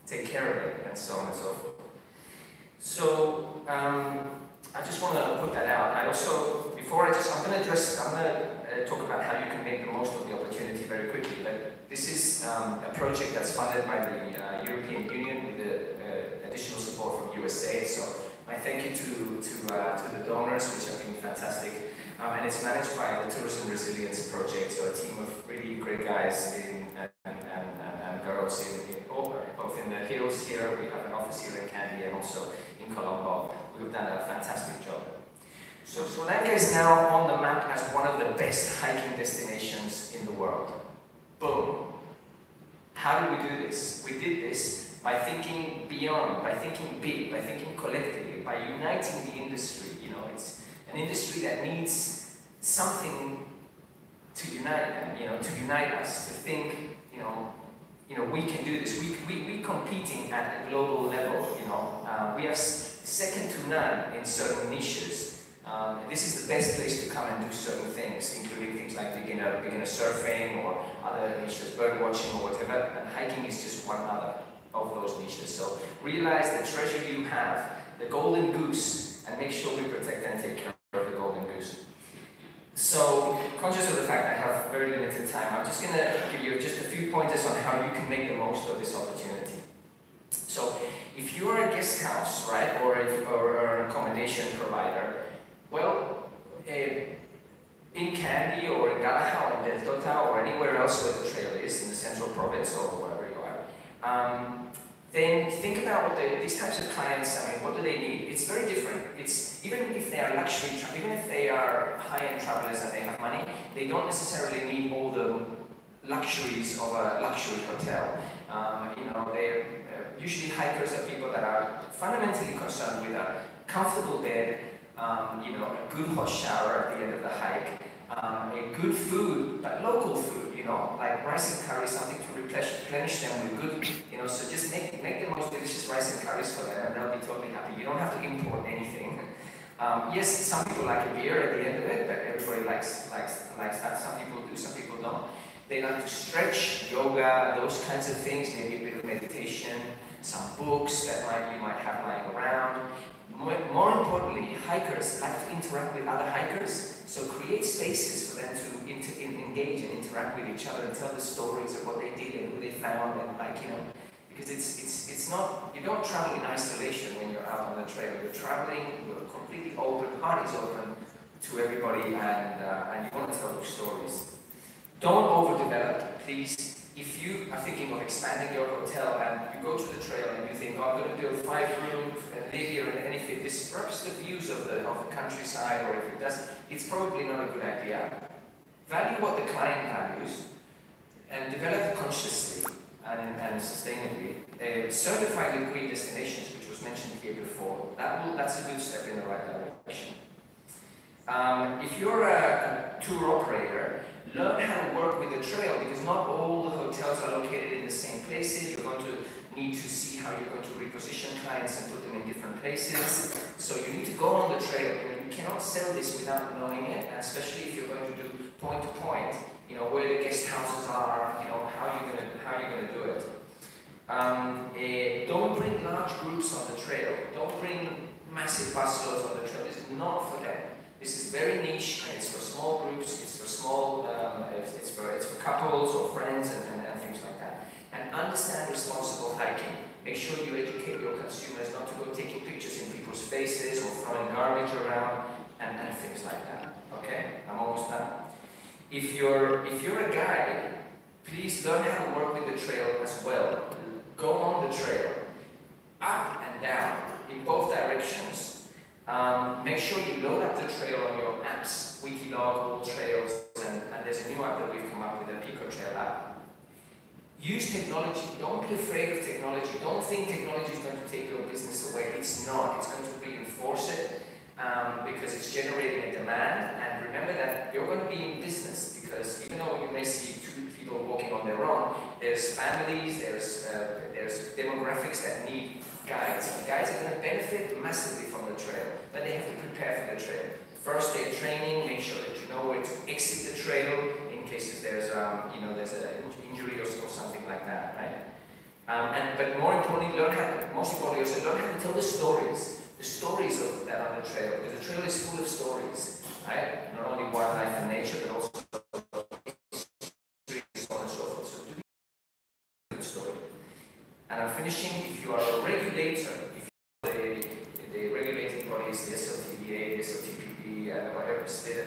take care of it, and so on and so forth. So I just want to put that out. I also, before I'm going to talk about how you can make the most of the opportunity very quickly. But this is a project that's funded by the European Union with additional support from USAID. So my thank you to the donors, which have been fantastic. And it's managed by the Tourism Resilience Project, so a team of really great guys and girls both in the hills here. We have an office here in Kandy and also in Colombo. We've done a fantastic job. So Sri Lanka is now on the map as one of the best hiking destinations in the world. Boom. How did we do this? We did this by thinking beyond, by thinking big, by thinking collectively, by uniting the industry. You know, it's an industry that needs something to unite them, you know, to unite us, to think, you know, we can do this. We're competing at a global level, you know. We are second to none in certain niches. This is the best place to come and do certain things, including things like beginner surfing or other niches, bird watching or whatever, and hiking is just one other of those niches. So realize the treasure you have, the golden goose, and make sure we protect and take care of the golden goose. So, conscious of the fact I have very limited time, I'm just going to give you just a few pointers on how you can make the most of this opportunity. So, if you're a guest house, right, or an accommodation provider, well, in Kandy or in Galahau, in Deltota, or anywhere else where the trail is, in the central province or wherever you are, then think about what these types of clients, I mean, what do they need? It's very different. It's, even if they are luxury, even if they are high-end travelers and they have money, they don't necessarily need all the luxuries of a luxury hotel. You know, they're usually hikers are people that are fundamentally concerned with a comfortable bed, you know, a good hot shower at the end of the hike, a good food, but local food, you know, like rice and curry, something to replenish them with good, you know, so just make the most delicious rice and curries for them and they'll be totally happy. You don't have to import anything. Yes, some people like a beer at the end of it, but everybody likes that. Some people do, some people don't. They like to stretch, yoga, those kinds of things, maybe a bit of meditation, some books that you might have lying around. More importantly, hikers like to interact with other hikers, so create spaces for them to engage and interact with each other and tell the stories of what they did and who they found, and like, you know, because it's not, you don't travel in isolation when you're out on the trail. You're traveling, you're completely open, heart is open to everybody, and you want to tell those stories. Don't overdevelop, please. If you are thinking of expanding your hotel and you go to the trail and you think, oh, I'm going to build 5 rooms and live here, and if it disrupts the views of the countryside, or if it does, it's probably not a good idea. Value what the client values and develop consciously and sustainably. Certified with green destinations, which was mentioned here before, that's a good step in the right direction. If you're a tour operator, learn how to work with the trail, because not all the hotels are located in the same places. You're going to need to see how you're going to reposition clients and put them in different places. So you need to go on the trail. You cannot sell this without knowing it, and especially if you're going to do point to point, you know, where the guest houses are, you know, how you're going to do it. Don't bring large groups on the trail. Don't bring massive busloads on the trail. This is not for them. This is very niche, and it's for small groups, it's for small, it's for couples or friends and things like that. And understand responsible hiking. Make sure you educate your consumers not to go taking pictures in people's faces or throwing garbage around and things like that. Okay, I'm almost done. If you're a guide, please learn how to work with the trail as well. Go on the trail, up and down, in both directions. Make sure you load up the trail on your apps, Wikilog, All Trails, and there's a new app that we've come up with, a Pico Trail app. Use technology. Don't be afraid of technology. Don't think technology is going to take your business away. It's not. It's going to reinforce it because it's generating a demand. And remember that you're going to be in business, because even though you may see 2 people walking on their own, there's families, there's demographics that need guides. The guides are going to benefit massively from the trail, but they have to prepare for the trail. First aid training, make sure that you know where to exit the trail in cases there's an injury or something like that, right? But more importantly, most importantly, also learn how to tell the stories of that on the trail, because the trail is full of stories, right? Not only wildlife and nature, but also history, so on and so forth. So do the story. And I'm finishing. If you are a regulator, if you are the regulating bodies, the SLTBA, the SLTPP, whatever,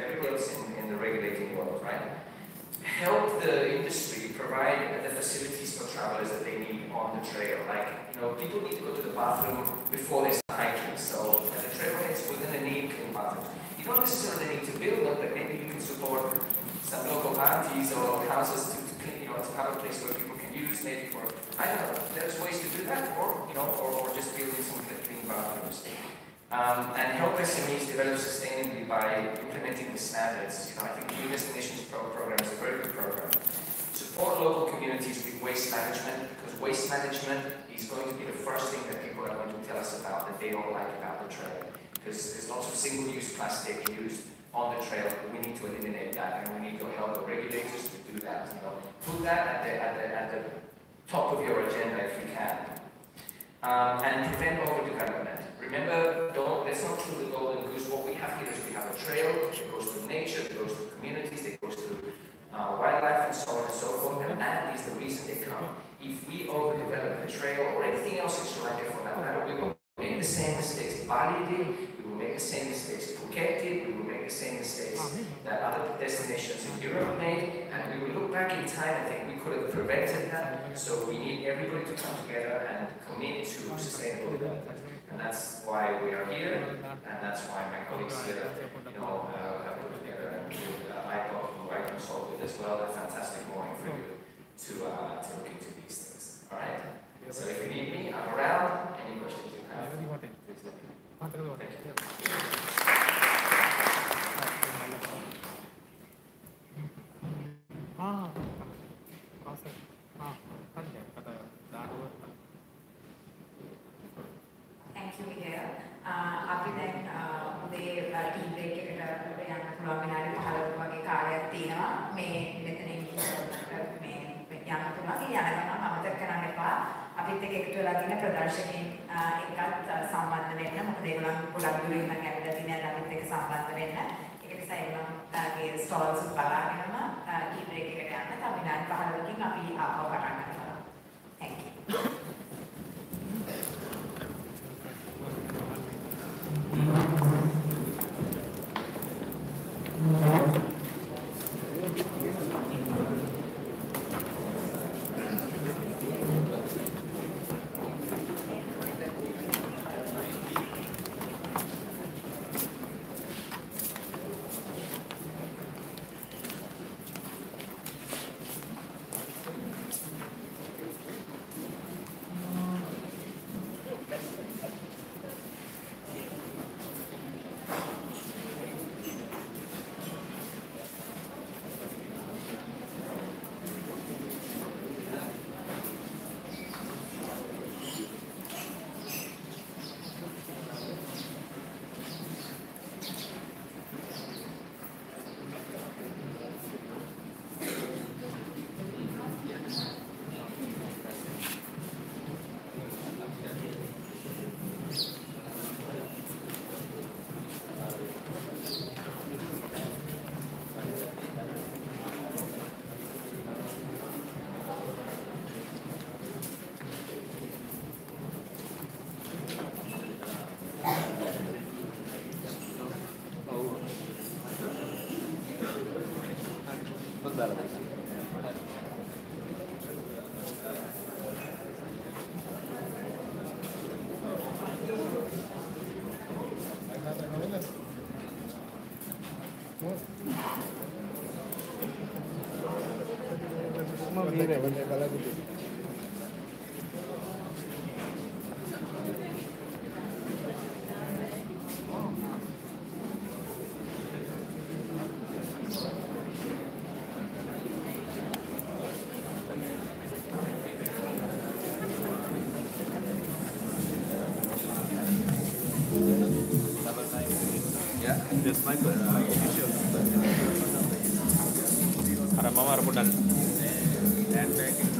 everybody else in the regulating world, right? Help the industry provide the facilities for travelers that they need on the trail. Like, people need to go to the bathroom before they start hiking. So at the trailheads, we're going to need clean bathrooms. You don't necessarily need to build them, but maybe you can support some local aunties or houses to clean, to have a place where people can use, maybe for, I don't know, there's ways to do that, or just building some clean bathrooms. And help SMEs develop sustainably by implementing the standards. I think the New Destinations program is a very good program. Support local communities with waste management, because waste management is going to be the first thing that people are going to tell us about that they don't like about the trail. Because there's lots of single-use plastic used on the trail. We need to eliminate that, and we need to help the regulators to do that. Put that at the top of your agenda if you can. And prevent overdevelopment. Remember, let's not kill the golden goose. What we have here is we have a trail that goes through nature, that goes through communities, that goes through wildlife, and so on and so forth. And that is the reason they come. If we overdevelop the trail or anything else in Sri Lanka for that matter, we will make the same mistakes Bali did, we will make the same mistakes Phuket did, we will make the same mistakes that other destinations in Europe made, and we will look back in time and think we could have prevented that. So we need everybody to come together and commit to sustainable development. And that's why we are here, and that's why my colleagues here, have put together, and I thought who I consulted as well, a fantastic morning for you to look into these things. All right? So if you need me, I'm around. Any questions you have? Thank you. Thank you, Miguel. අපි දැන් උදේ T break එකට යන්න පුළුවන් විනාඩි 15ක වගේ කාලයක් තියෙනවා. මේ මෙතනින් මේ යන්න පුළුවන්. යන ගමන් අමතක කරන්න එපා. අපිත් එක්ක එකතු වෙලා තියෙන ප්‍රදර්ශකයන් එක්කත් සම්බන්ධ වෙන්න. මොකද ඒගොල්ලන් ගොඩක් දුරින් නම් ඇවිල්ලා තියෙනවා අපිත් එක්ක සම්බන්ධ වෙන්න. ඒක නිසා ඒගොල්ලන්ගේ ස්ටෝල්ස් බලාගෙනම ටී බ්‍රේක් එකට යන්න. තව විනාඩි 15කින් අපි ආපහු පටන් ගන්නවා. Thank you. Just my initial. Ada mama rebutan. And back.